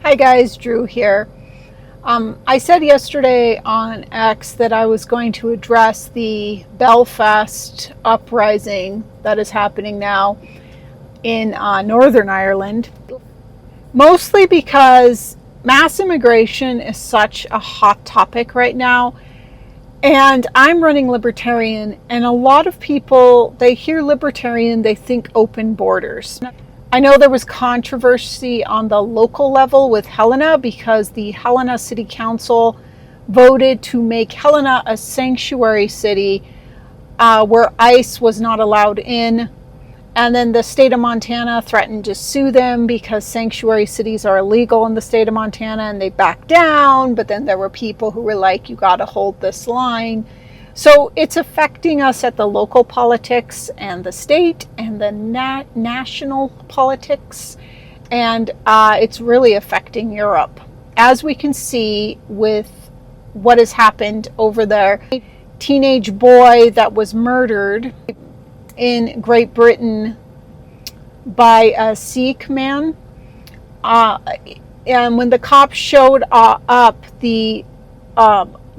Hi guys, Drew here. I said yesterday on X that I was going to address the Belfast uprising that is happening now in Northern Ireland, mostly because mass immigration is such a hot topic right now. And I'm running Libertarian, and a lot of people, they hear Libertarian, they think open borders. I know there was controversy on the local level with Helena because the Helena City Council voted to make Helena a sanctuary city where ICE was not allowed in. And then the state of Montana threatened to sue them because sanctuary cities are illegal in the state of Montana, and they backed down. But then there were people who were like, you got to hold this line. So it's affecting us at the local politics and the state and the national politics. And it's really affecting Europe. As we can see with what has happened over there, a teenage boy that was murdered in Great Britain by a Sikh man. And when the cops showed up, the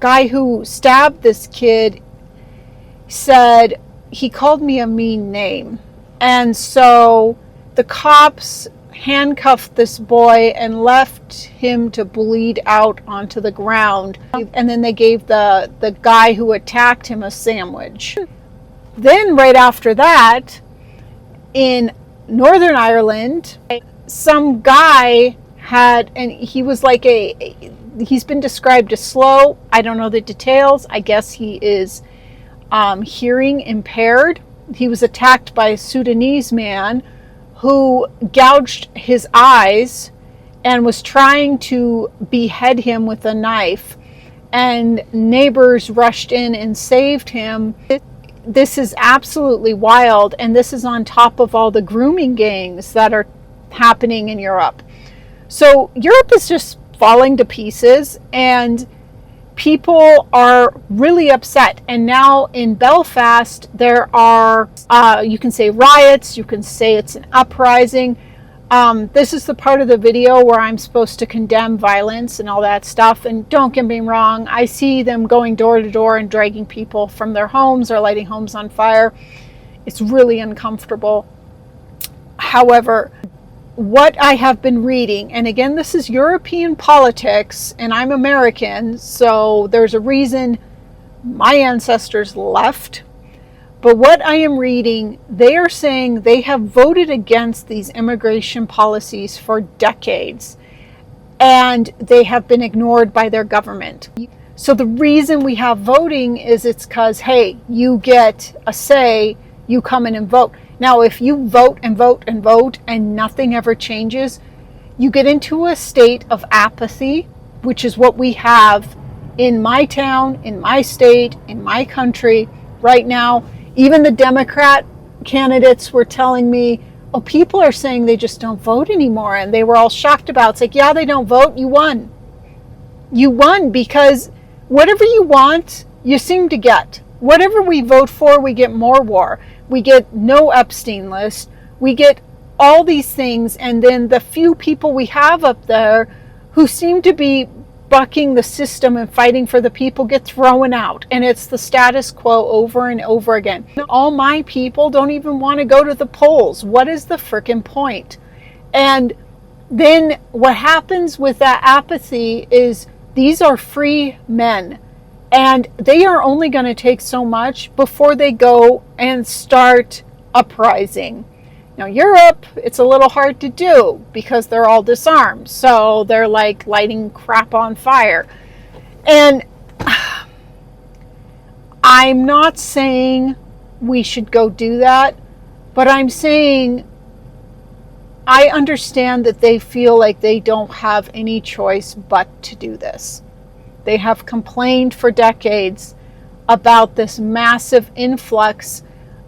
guy who stabbed this kid said, he called me a mean name. And so the cops handcuffed this boy and left him to bleed out onto the ground. And then they gave the guy who attacked him a sandwich. Then right after that, in Northern Ireland, some guy had, and he was like he's been described as slow. I don't know the details. I guess he is hearing impaired. He was attacked by a Sudanese man who gouged his eyes and was trying to behead him with a knife. And neighbors rushed in and saved him. This is absolutely wild, and this is on top of all the grooming gangs that are happening in Europe. So Europe is just falling to pieces, and people are really upset. And now in Belfast, there are, you can say riots, you can say it's an uprising. This is the part of the video where I'm supposed to condemn violence and all that stuff. And don't get me wrong, I see them going door to door and dragging people from their homes or lighting homes on fire. It's really uncomfortable. However, what I have been reading, and again, this is European politics, and I'm American, so there's a reason my ancestors left. But what I am reading, they are saying they have voted against these immigration policies for decades, and they have been ignored by their government. So the reason we have voting is it's because, hey, you get a say, you come in and vote. Now, if you vote and vote and vote and nothing ever changes, you get into a state of apathy, which is what we have in my town, in my state, in my country right now. Even the Democrat candidates were telling me, oh, people are saying they just don't vote anymore. And they were all shocked about it. It's like, yeah, they don't vote. You won. You won because whatever you want, you seem to get. Whatever we vote for, we get more war. We get no Epstein list. We get all these things. And then the few people we have up there who seem to be bucking the system and fighting for the people get thrown out, and it's the status quo over and over again. All my people don't even want to go to the polls. What is the frickin' point? And then what happens with that apathy is these are free men, and they are only going to take so much before they go and start uprising. Now, Europe, it's a little hard to do because they're all disarmed. So they're like lighting crap on fire. And I'm not saying we should go do that, but I'm saying I understand that they feel like they don't have any choice but to do this. They have complained for decades about this massive influx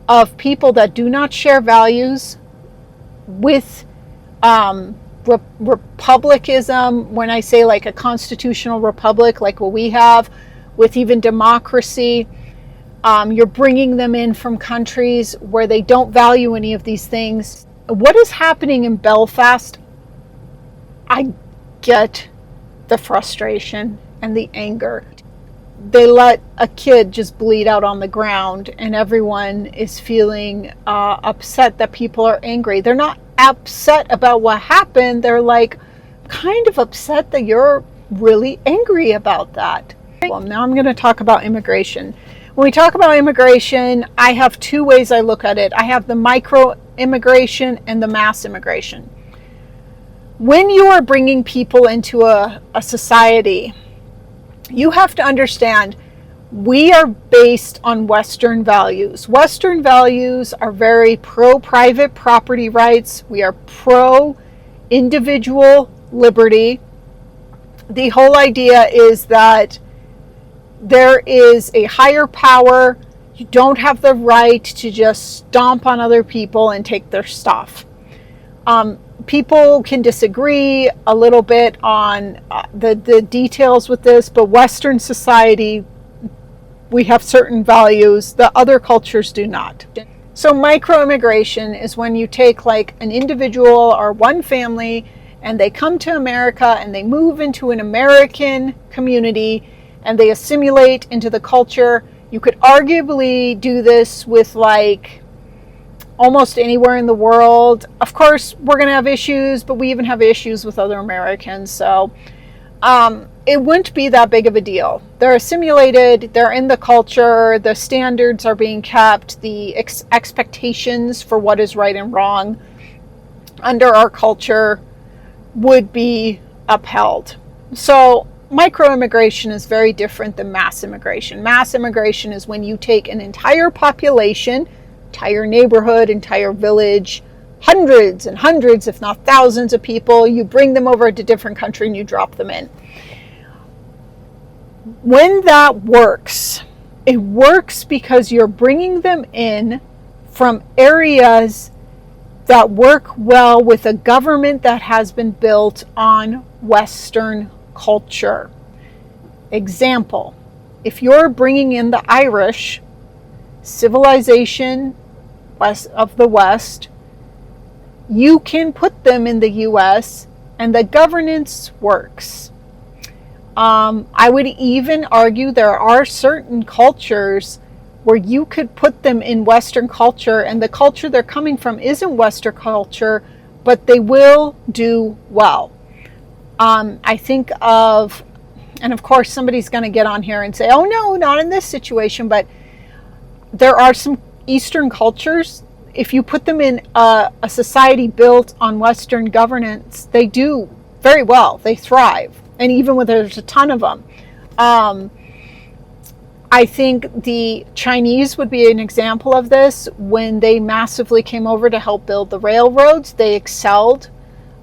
of people that do not share values with republicanism. When I say like a constitutional republic like what we have, with even democracy, you're bringing them in from countries where they don't value any of these things. What is happening in Belfast, get the frustration and the anger. They let a kid just bleed out on the ground, and everyone is feeling upset that people are angry. They're not upset about what happened. They're like kind of upset that you're really angry about that. Well, now I'm going to talk about immigration. When we talk about immigration, I have two ways I look at it. I have the micro immigration and the mass immigration. When you are bringing people into a society, you have to understand we are based on Western values. Western values are very pro-private property rights. We are pro-individual liberty. The whole idea is that there is a higher power. You don't have the right to just stomp on other people and take their stuff. People can disagree a little bit on the details with this, but Western society, we have certain values that other cultures do not. So micro-immigration is when you take like an individual or one family and they come to America and they move into an American community and they assimilate into the culture. You could arguably do this with like almost anywhere in the world. Of course, we're going to have issues, but we even have issues with other Americans. So it wouldn't be that big of a deal. They're assimilated, they're in the culture, the standards are being kept, the expectations for what is right and wrong under our culture would be upheld. So micro-immigration is very different than mass immigration. Mass immigration is when you take an entire population, entire neighborhood, entire village, hundreds and hundreds, if not thousands of people, you bring them over to a different country and you drop them in. When that works, it works because you're bringing them in from areas that work well with a government that has been built on Western culture. Example, if you're bringing in the Irish, civilization of the West, you can put them in the US and the governance works. I would even argue there are certain cultures where you could put them in Western culture and the culture they're coming from isn't Western culture, but they will do well. I think of, and of course somebody's going to get on here and say, oh no, not in this situation, but there are some Eastern cultures, if you put them in a society built on Western governance, they do very well. They thrive. And even when there's a ton of them. I think the Chinese would be an example of this. When they massively came over to help build the railroads, they excelled.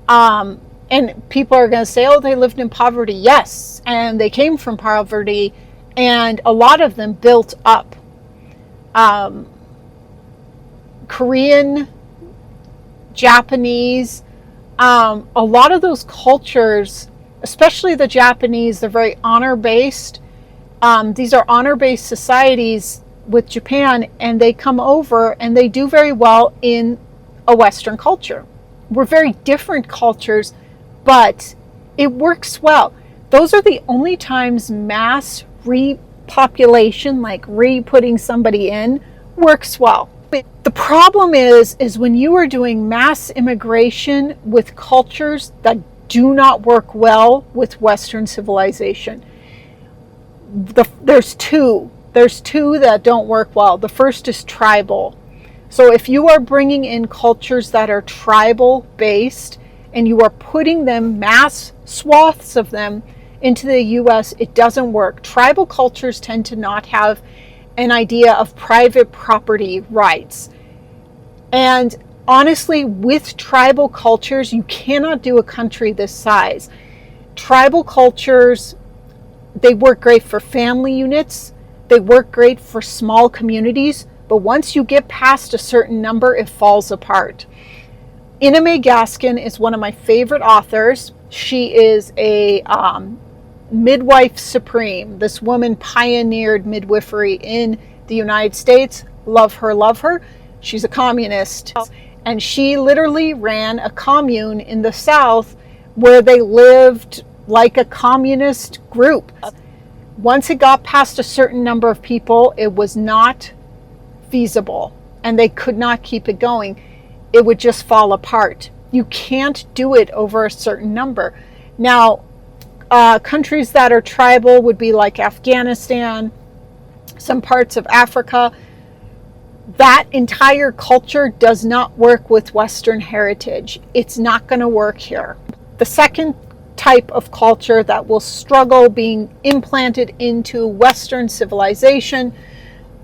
And people are going to say, oh, they lived in poverty. Yes. And they came from poverty. And a lot of them built up. Korean, Japanese, a lot of those cultures, especially the Japanese, they're very honor-based. These are honor-based societies with Japan, and they come over and they do very well in a Western culture. We're very different cultures, but it works well. Those are the only times mass repopulation, like re-putting somebody in, works well. But the problem is when you are doing mass immigration with cultures that do not work well with Western civilization. There's two that don't work well. The first is tribal. So if you are bringing in cultures that are tribal based and you are putting them, mass swaths of them, into the US, it doesn't work. Tribal cultures tend to not have an idea of private property rights. And honestly, with tribal cultures, you cannot do a country this size. Tribal cultures, they work great for family units. They work great for small communities. But once you get past a certain number, it falls apart. Ina May Gaskin is one of my favorite authors. She is a midwife supreme. This woman pioneered midwifery in the United States. Love her, love her. She's a communist. And she literally ran a commune in the South where they lived like a communist group. Once it got past a certain number of people, it was not feasible and they could not keep it going. It would just fall apart. You can't do it over a certain number. Now, countries that are tribal would be like Afghanistan, some parts of Africa. That entire culture does not work with Western heritage. It's not going to work here. The second type of culture that will struggle being implanted into Western civilization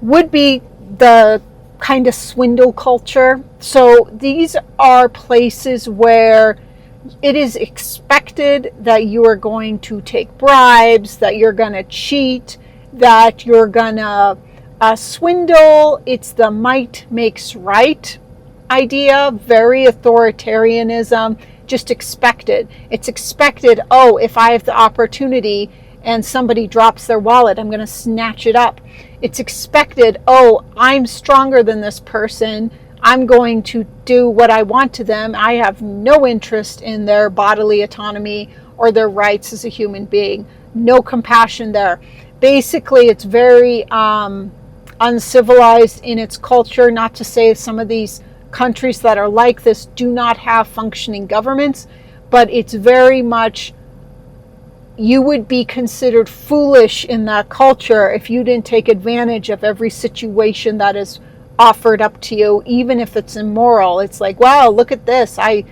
would be the kind of swindle culture. So these are places where it is expected that you are going to take bribes, that you're going to cheat, that you're going to swindle. It's the might makes right idea, very authoritarianism, just expected. It's expected, oh, if I have the opportunity and somebody drops their wallet, I'm going to snatch it up. It's expected, oh, I'm stronger than this person. I'm going to do what I want to them. I have no interest in their bodily autonomy or their rights as a human being. No compassion there. Basically, it's very uncivilized in its culture. Not to say some of these countries that are like this do not have functioning governments, but it's very much, you would be considered foolish in that culture if you didn't take advantage of every situation that is offered up to you, even if it's immoral. It's like, wow, look at this. I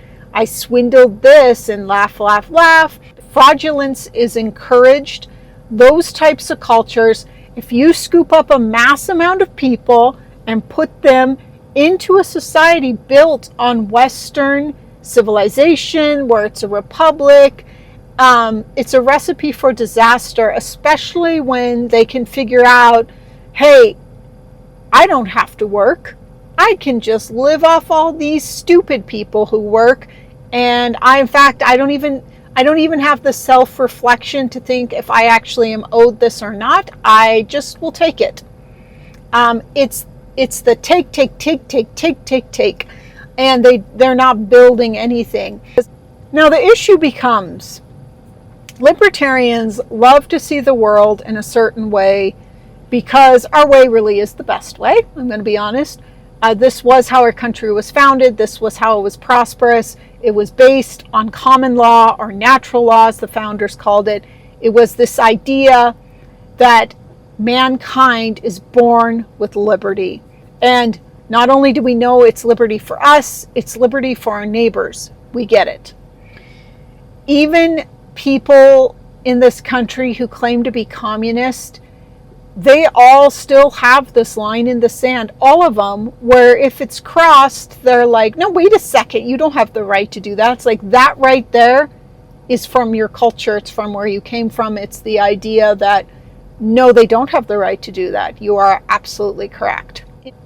swindled this, and laugh, laugh, laugh. Fraudulence is encouraged. Those types of cultures, if you scoop up a mass amount of people and put them into a society built on Western civilization, where it's a republic, it's a recipe for disaster, especially when they can figure out, hey, I don't have to work. I can just live off all these stupid people who work. And in fact, I don't even have the self-reflection to think if I actually am owed this or not. I just will take it. It's the take. And they're not building anything. Now the issue becomes, libertarians love to see the world in a certain way because our way really is the best way. I'm going to be honest. This was how our country was founded. This was how it was prosperous. It was based on common law, or natural law, as the founders called it. It was this idea that mankind is born with liberty. And not only do we know it's liberty for us, it's liberty for our neighbors. We get it. Even people in this country who claim to be communist, they all still have this line in the sand, all of them, where if it's crossed, they're like, no, wait a second, you don't have the right to do that. It's like, that right there is from your culture. It's from where you came from. It's the idea that, no, they don't have the right to do that. You are absolutely correct.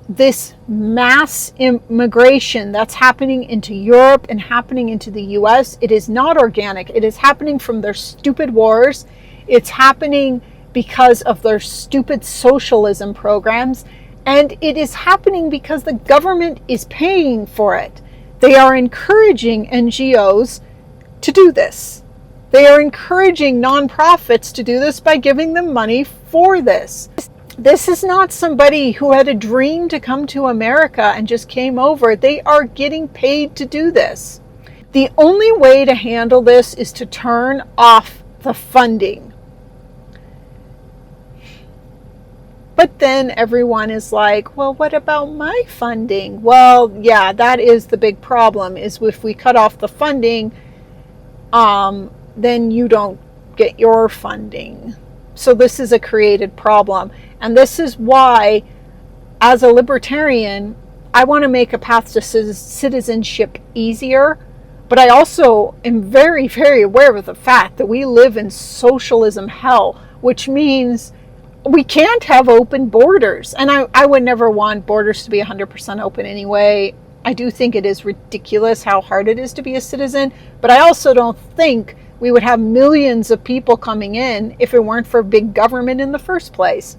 This mass immigration that's happening into Europe and happening into the US, it is not organic. It is happening from their stupid wars. It's happening because of their stupid socialism programs, and it is happening because the government is paying for it. They are encouraging NGOs to do this. They are encouraging nonprofits to do this by giving them money for this. This is not somebody who had a dream to come to America and just came over. They are getting paid to do this. The only way to handle this is to turn off the funding. But then everyone is like, well, what about my funding? Well, yeah, that is the big problem, is if we cut off the funding, then you don't get your funding. So this is a created problem. And this is why, as a libertarian, I want to make a path to citizenship easier. But I also am very, very aware of the fact that we live in socialism hell, which means we can't have open borders. And I would never want borders to be 100% open anyway. I do think it is ridiculous how hard it is to be a citizen, but I also don't think we would have millions of people coming in if it weren't for big government in the first place.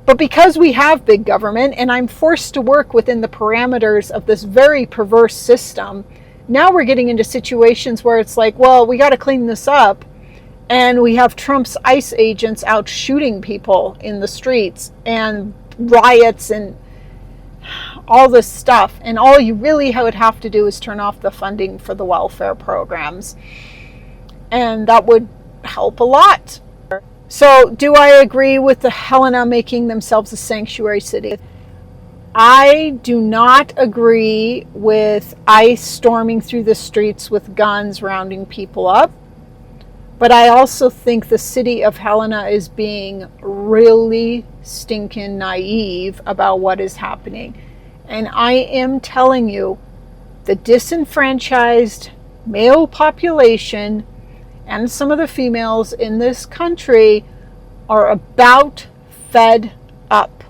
But because we have big government, and I'm forced to work within the parameters of this very perverse system, now we're getting into situations where it's like, well, we got to clean this up. And we have Trump's ICE agents out shooting people in the streets and riots and all this stuff. And all you really would have to do is turn off the funding for the welfare programs. And that would help a lot. So do I agree with the Helena making themselves a sanctuary city? I do not agree with ICE storming through the streets with guns, rounding people up. But I also think the city of Helena is being really stinking naive about what is happening. And I am telling you, the disenfranchised male population and some of the females in this country are about fed up.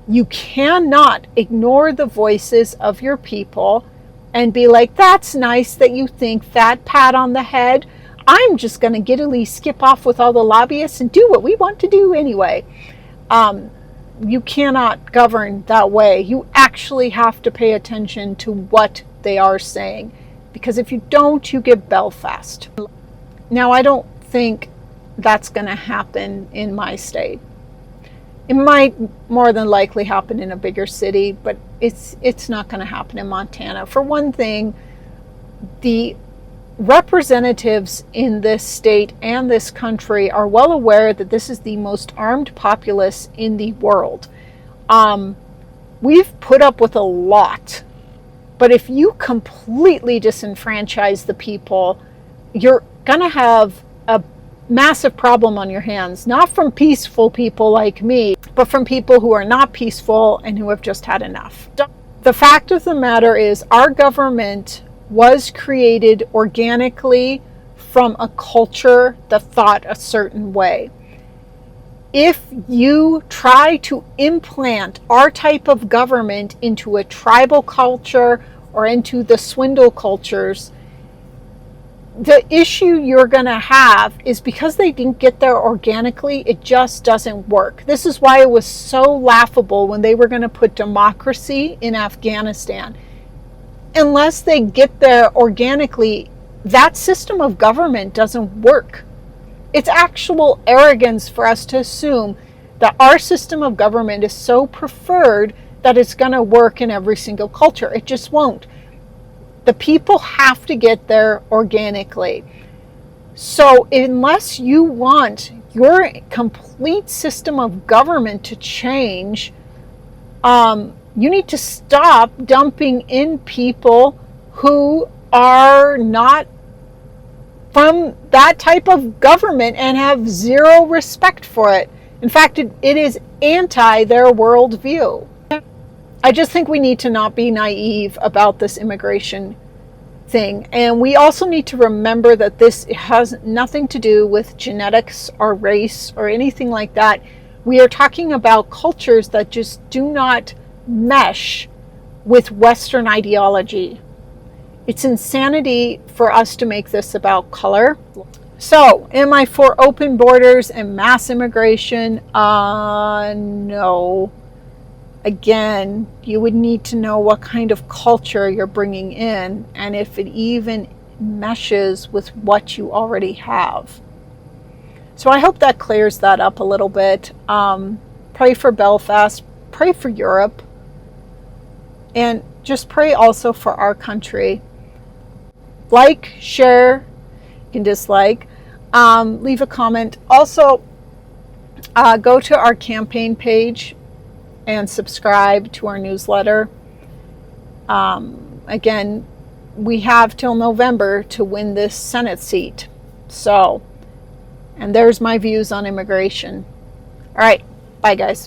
You cannot ignore the voices of your people and be like, that's nice that you think that, pat on the head. I'm just going to giddily skip off with all the lobbyists and do what we want to do anyway. You cannot govern that way. You actually have to pay attention to what they are saying, because if you don't, you get Belfast. Now, I don't think that's going to happen in my state. It might more than likely happen in a bigger city, but it's not going to happen in Montana. For one thing, the representatives in this state and this country are well aware that this is the most armed populace in the world. We've put up with a lot, but if you completely disenfranchise the people, you're gonna have a massive problem on your hands, not from peaceful people like me, but from people who are not peaceful and who have just had enough. The fact of the matter is, our government was created organically from a culture that thought a certain way. If you try to implant our type of government into a tribal culture or into the swindle cultures, the issue you're going to have is because they didn't get there organically, it just doesn't work. This is why it was so laughable when they were going to put democracy in Afghanistan. Unless they get there organically, that system of government doesn't work. It's actual arrogance for us to assume that our system of government is so preferred that it's going to work in every single culture. It just won't. The people have to get there organically. So unless you want your complete system of government to change, you need to stop dumping in people who are not from that type of government and have zero respect for it. In fact, it is anti their worldview. I just think we need to not be naive about this immigration thing. And we also need to remember that this has nothing to do with genetics or race or anything like that. We are talking about cultures that just do not mesh with Western ideology. It's insanity for us to make this about color. So, am I for open borders and mass immigration? No. Again, you would need to know what kind of culture you're bringing in and if it even meshes with what you already have. So I hope that clears that up a little bit. Pray for Belfast, pray for Europe, and just pray also for our country. Like, share, you can dislike, leave a comment. Also, go to our campaign page and subscribe to our newsletter. Again, we have till November to win this Senate seat. So, and there's my views on immigration. All right, bye guys.